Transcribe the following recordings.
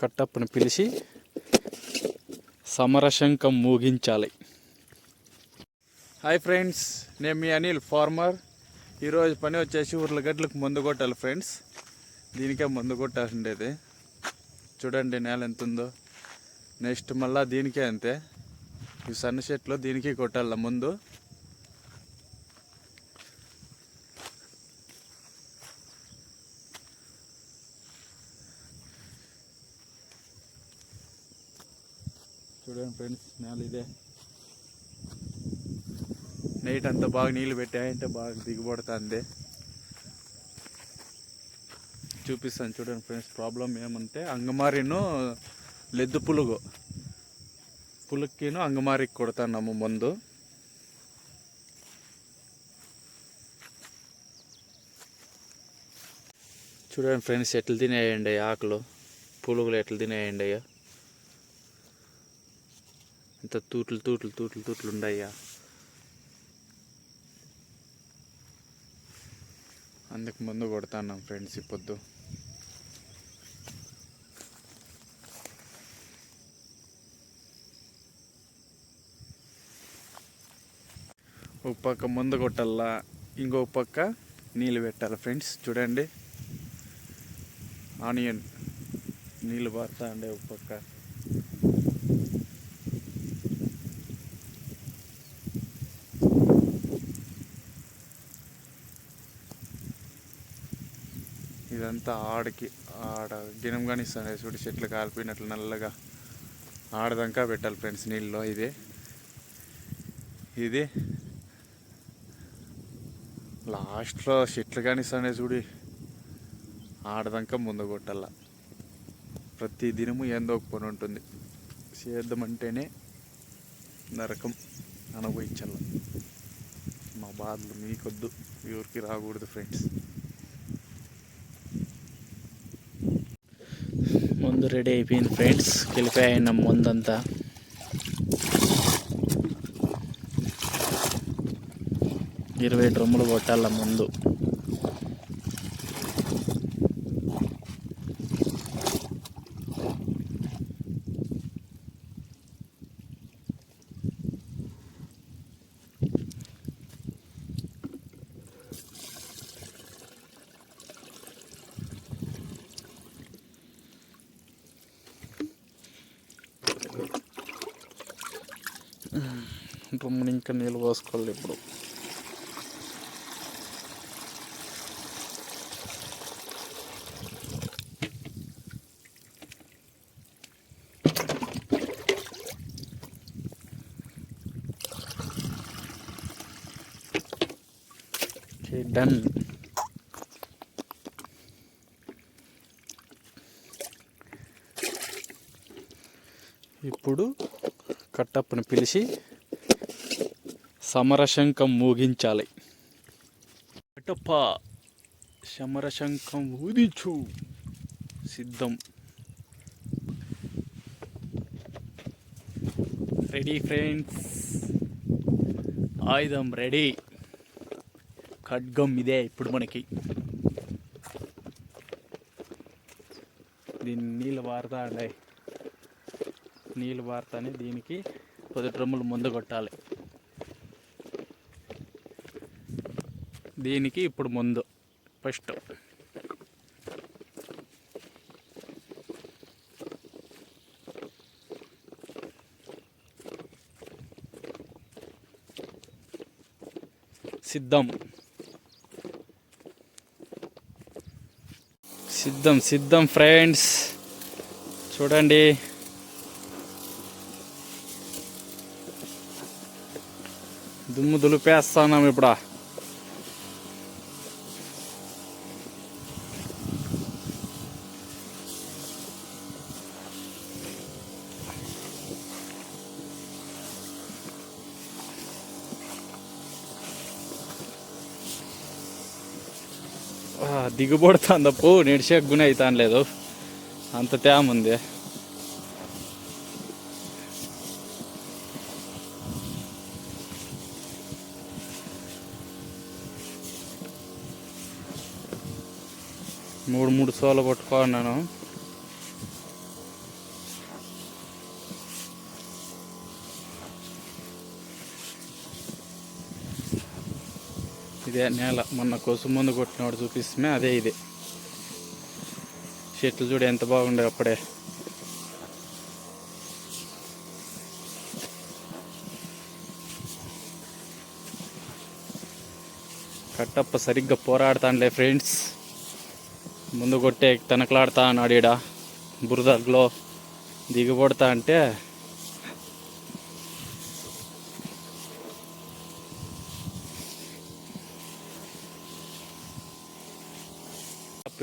కట్టప్పని పిలిచి సమరశంఖం మూగించాలి. Hi friends, నేను మీ Anil farmer. ఈరోజు పని వచ్చేసి ఉర్లగడ్డలకు మందు కొట్టాలి ఫ్రెండ్స్. దీనికే మందు కొట్టాల్సి ఉండేది. చూడండి నేల ఎంత ఉందో. నెక్స్ట్ మళ్ళీ దీనికే అంతే, ఈ సన్న చెట్లో దీనికి కొట్టాల ముందు. చూడండి ఫ్రెండ్స్, నేల ఇదే. నైట్ అంతా బాగా నీళ్ళు పెట్టాయంటే బాగా దిగుబడుతుంది. చూపిస్తాను చూడండి ఫ్రెండ్స్. ప్రాబ్లం ఏమంటే అంగమారిను లెద్దు పులుక్కిను అంగమారికి కొడుతున్నాము మందు. చూడండి ఫ్రెండ్స్, ఎట్లు తినేయండి ఆకులు, పులుగులు ఎట్లు తినేయండి అయ్యా. ఇంత తూట్లు ఉండయ్యా. అందుకు ముందు కొడుతున్నాం ఫ్రెండ్స్ ఈ పొద్దు. ఒక పక్క ముందు కొట్టాలా, ఇంకో పక్క నీళ్ళు పెట్టాలి ఫ్రెండ్స్. చూడండి, ఆనియన్ నీళ్ళు పడతా అండి ఒక పక్క. ఇదంతా ఆడ గినం కానీ ఇస్తాను చూడు, చెట్లు కాలిపోయినట్లు నల్లగా ఆడదాకా పెట్టాలి ఫ్రెండ్స్ నీళ్ళలో. ఇది లాస్ట్లో చెట్లు కానీ ఇస్తానే చూడు, ఆడదాకా ముందు కొట్టాల. ప్రతి దినము ఏందో ఒక పని ఉంటుంది. చేద్దామంటేనే నరకం అనుభవించాల. మా బాధలు మీకొద్దు, ఎవరికి రాకూడదు ఫ్రెండ్స్. ముందు రెడీ అయిపోయింది ఫ్రెండ్స్. వెళ్ళిపోయిన ముందంతా $20 డ్రమ్ములు కొట్టాల ముందు. డ్రమ్ముని ఇంకా నీళ్ళు పోసుకోవాలి ఇప్పుడు. డన్. ఇప్పుడు కట్టప్పని పిలిచి సమరశంఖం మూగించాలి. కట్టప్ప, సమరశంఖం ఊదించు. సిద్ధం. రెడీ ఫ్రెండ్స్, ఆయుధం రెడీ. ఖడ్గం ఇదే ఇప్పుడు మనకి. దీన్ని నీళ్ళు పారుతానే దీనికి 10 డ్రమ్ములు ముందు కొట్టాలి. దీనికి ఇప్పుడు ముందు ఫస్ట్ సిద్ధం ఫ్రెండ్స్. చూడండి, దుమ్ము దులిపేస్తున్నాం ఇప్పుడు. దిగుబడుతుందప్పు, నిడిచేకు గుణ అవుతాను లేదు, అంత తేమ ఉంది. మూడు సోలు కొట్టుకున్నాను. ఇదే నేల మొన్న కొసు ముందు కొట్టినవాడు చూపిస్తున్నా అదే ఇది. చెట్లు చూడు ఎంత బాగుండే అప్పుడే. కట్టప్ప సరిగ్గా పోరాడుతానులే ఫ్రెండ్స్. ముందు కొట్టే తనకలాడుతా అన్నాడు ఈడ బురదలో దిగబడతా అంటే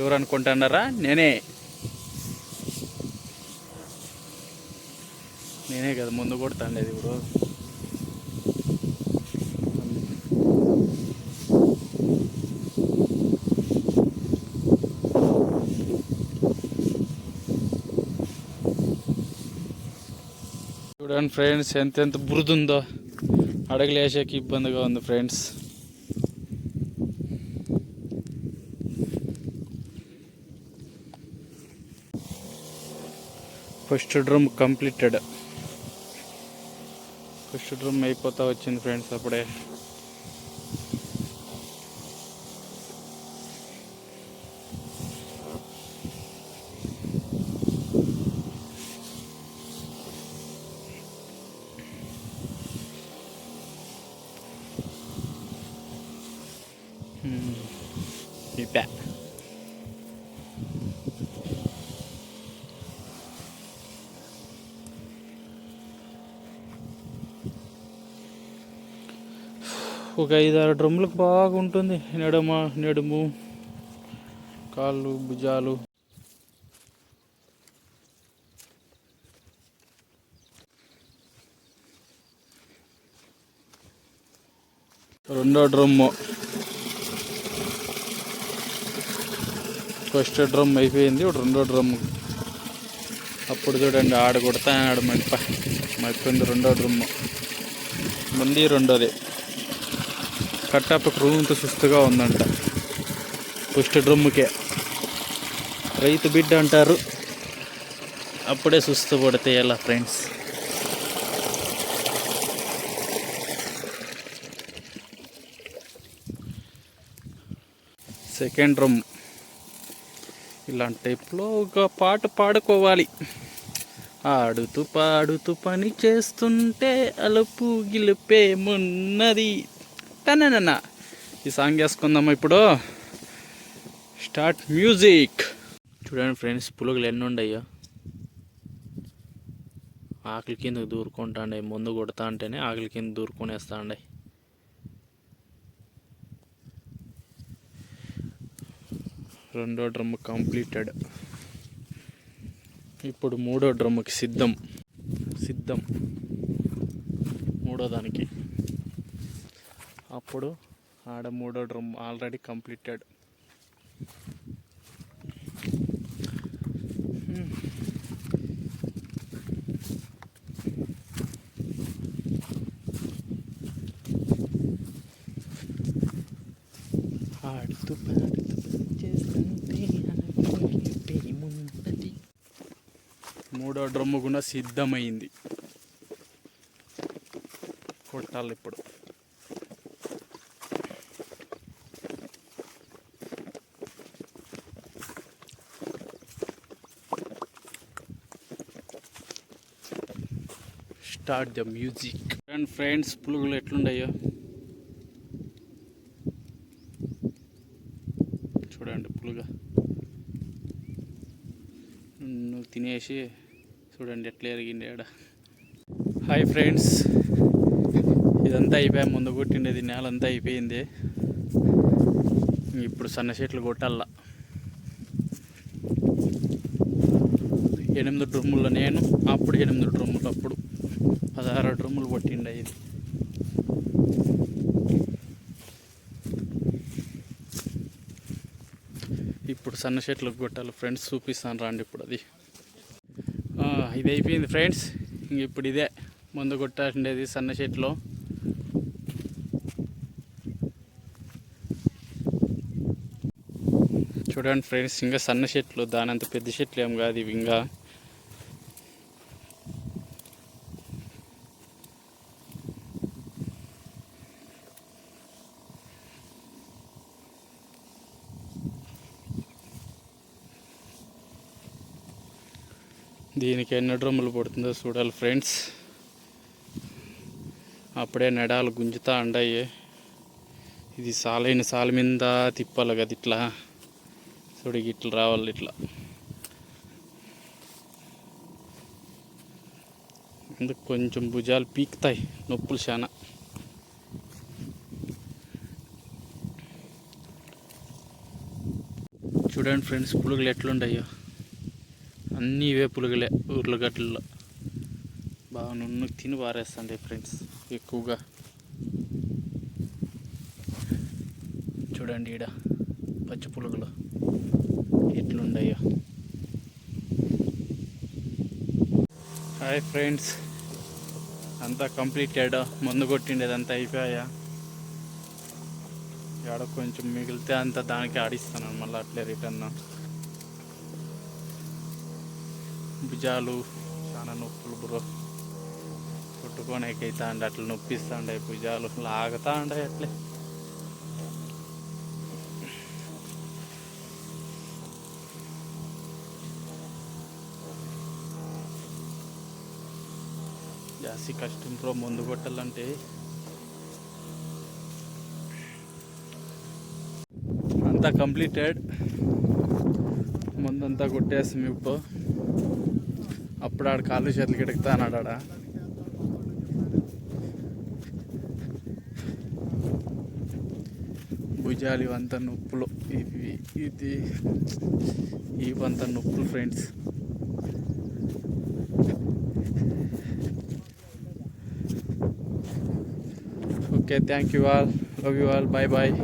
ఎవరు అనుకుంటున్నారా? నేనే కదా ముందు కొడతాండేది ఇప్పుడు. చూడండి ఫ్రెండ్స్ ఎంతెంత బురదుందో, అడగలు వేసేకి ఇబ్బందిగా ఉంది friends. First drum completed. First drum అయిపోతా వచ్చింది ఫ్రెండ్స్ అప్పుడే. ఇదే ఒక 5-6 డ్రమ్ములకు బాగుంటుంది. నడుము, కాళ్ళు, భుజాలు. రెండో డ్రమ్ము, ఫస్ట్ డ్రమ్ అయిపోయింది. ఇప్పుడు రెండో డ్రమ్ము. అప్పుడు చూడండి ఆడ కొడతా ఆడ మప్పింది రెండో డ్రమ్ము. ముందు రెండోది. కట్టప్పకు రూంత సుస్తుగా ఉందంట ఫస్ట్ డ్రమ్ముకే. రైతు బిడ్డ అంటారు, అప్పుడే సుస్తు పడితే ఎలా ఫ్రెండ్స్. Second drum. ఇలాంటి టైప్లో ఒక పాట పాడుకోవాలి. ఆడుతూ పాడుతూ పని చేస్తుంటే అలుపు గిలుపేమున్నది తనన్న. ఈ సాంగ్ వేసుకుందామా ఇప్పుడు. Start music. చూడండి ఫ్రెండ్స్ పులుగులు ఎన్ని ఉండయో. ఆకలి కిందకు దూరుకుంటాండే, ముందు కొడతా అంటేనే ఆకలి కింద దూరుకొనేస్తా ఉండే. రెండో డ్రమ్ కంప్లీటెడ్. ఇప్పుడు మూడో డ్రమ్ముకి సిద్ధం మూడో దానికి. అప్పుడు ఆడ మూడో డ్రమ్ ఆల్రెడీ కంప్లీటెడ్. ఆడుతూ మూడో డ్రమ్ము కూడా సిద్ధమైంది. కొట్టాలి ఇప్పుడు. Start the music. And friends పులుగులు ఎట్లుండయో చూడండి. పులుగా నువ్వు తినేసి చూడండి ఎట్లా ఎరిగింది ఆడ. హాయ్ ఫ్రెండ్స్, ఇదంతా అయిపోయా. ముందు కొట్టిండేది నేలంతా అయిపోయింది. ఇప్పుడు సన్న చెట్లు కొట్టాల. 8 డ్రమ్ములు నేను, అప్పుడు 8 డ్రమ్ములు, అప్పుడు 16 డ్రమ్ములు కొట్టిండే. ఇది ఇప్పుడు సన్న చెట్లకు కొట్టాలి ఫ్రెండ్స్. చూపిస్తాను రండి ఇప్పుడు. అది ఇది అయిపోయింది ఫ్రెండ్స్. ఇప్పుడు ఇదే ముందు కొట్టాల్సిండేది సన్న చెట్లు. చూడండి ఫ్రెండ్స్, ఇంకా సన్న చెట్లు, దానంత పెద్ద చెట్లు ఏం కాదు ఇవి. ఇంకా దీనికి ఎన్ని డ్రమ్ములు పడుతుందో చూడాలి ఫ్రెండ్స్. అప్పుడే నెడాలు గుంజుతా ఉండాయి. ఇది సాల మీద తిప్పాలి కదా, ఇట్లా చూడికి ఇట్లా రావాలి. ఇట్లా అందుకు కొంచెం భుజాలు పీకుతాయి, నొప్పులు చాలా. చూడండి ఫ్రెండ్స్, పులుగులు ఎట్లుంటాయో. అన్నీ ఇవే పులుగులే ఉర్లగడ్డల్లో. బాగా నున్ను తిని పారేస్తుంటాయి ఫ్రెండ్స్ ఎక్కువగా. చూడండి ఈడ పచ్చి పులుగులు ఎట్లుండాయో. హాయ్ ఫ్రెండ్స్, అంతా కంప్లీటెడ్. మందు కొట్టిండేదంతా అయిపోయా. ఆడ కొంచెం మిగిలితే అంతా దానికి ఆడిస్తాను మళ్ళీ అట్లే రిటర్న్. భుజాలు చాలా నొప్పులు బ్రో, కొట్టుకోనేకైతే అండి అట్లా నొప్పిస్తూ ఉండే భుజాలు, లాగుతూ ఉండే అట్లే. జాస్తి కష్టం బ్రో మందు కొట్టాలంటే. అంతా కంప్లీటెడ్, ముందంతా కొట్టేస్తాం ఇప్పుడు. అప్పుడు ఆడ కాళ్ళు చేతులు గిడుకుతా అన్నాడు. ఆడ భుజాలు ఇవంతా నొప్పులు, ఇవంతా నొప్పులు friends. Okay, thank you all, love you all, bye bye.